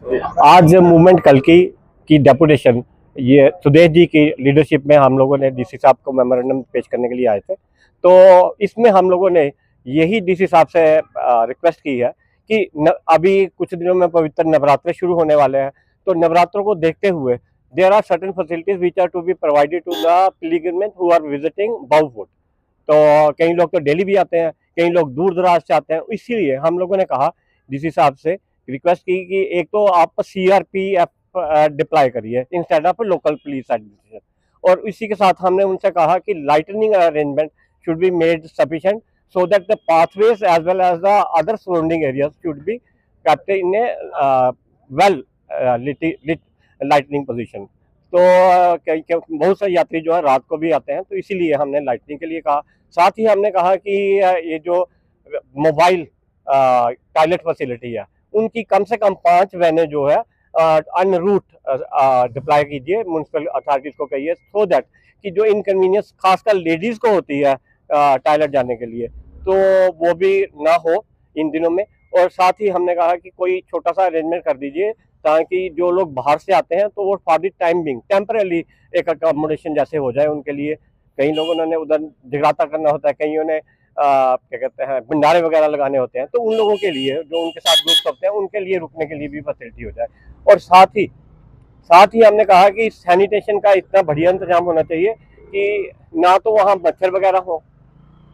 आज मूवमेंट कल की डेपुटेशन ये सुदेश जी की लीडरशिप में हम लोगों ने डीसी साहब को मेमोरेंडम पेश करने के लिए आए थे। तो इसमें हम लोगों ने यही डीसी साहब से रिक्वेस्ट की है कि अभी कुछ दिनों में पवित्र नवरात्रे शुरू होने वाले हैं, तो नवरात्रों को देखते हुए there are certain facilities which are to be provided to the pilgrims who are visiting बाउफोर्ट। तो कई लोग तो डेली भी आते हैं, कई लोग दूर दराज से आते हैं। इसीलिए हम लोगों ने कहा डीसी साहब से रिक्वेस्ट की कि एक तो आप सीआरपीएफ डिप्लॉय करिए instead of local police administration, और इसी के साथ हमने उनसे कहा कि lightning arrangement should be made sufficient so that the pathways as well as the other surrounding areas should be kept in a well lit lightning position। तो बहुत सारे यात्री जो है रात को भी आते हैं, तो इसीलिए हमने लाइटनिंग के लिए कहा। साथ ही हमने कहा कि ये जो मोबाइल टॉयलेट फैसिलिटी है उनकी कम से कम 5 वैने जो है अन रूट डिप्लॉय कीजिए, म्यूनसिपल अथॉरिटीज को कहिए, सो दैट कि जो इनकन्वीनियंस खासकर लेडीज को होती है टॉयलेट जाने के लिए, तो वो भी ना हो इन दिनों में। और साथ ही हमने कहा कि कोई छोटा सा अरेंजमेंट कर दीजिए ताकि जो लोग बाहर से आते हैं तो वो for the time being temporarily एक अकोमोडेशन जैसे हो जाए उनके लिए। कई लोगों ने उधर जगराता करना होता है, कईयों ने क्या कहते हैं भंडारे वगैरह लगाने होते हैं, तो उन लोगों के लिए जो उनके साथ ग्रुप्स होते हैं उनके लिए रुकने के लिए भी फैसिलिटी हो जाए। और साथ ही हमने कहा कि सैनिटेशन का इतना बढ़िया इंतजाम होना चाहिए कि ना तो वहाँ मच्छर वगैरह हो,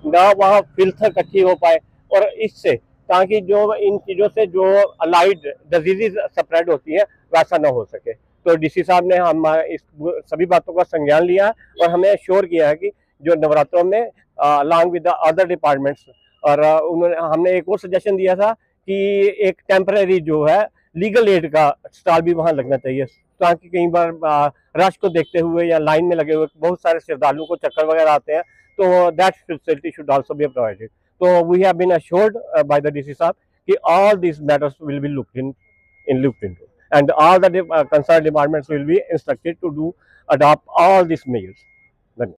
ना वहाँ फिल्थ इकट्ठी हो पाए, और इससे ताकि जो इन चीज़ों से जो अलाइड डिजीज स्प्रेड होती है वैसा ना हो सके। तो डीसी साहब ने हम इस सभी बातों का संज्ञान लिया और हमें श्योर किया है कि जो नवरात्रों में along with the other departments, और हमने एक और सजेशन दिया था कि एक टेम्परेरी जो है लीगल एड का स्टॉल भी वहाँ लगना चाहिए, ताकि कई बार रश को देखते हुए या लाइन में लगे हुए बहुत सारे श्रद्धालुओं को चक्कर वगैरह आते हैं, तो that facility should also be provided. तो we have been assured by the DC साहब कि all these matters will be looked into and all the concerned departments will be instructed to adopt all these measures।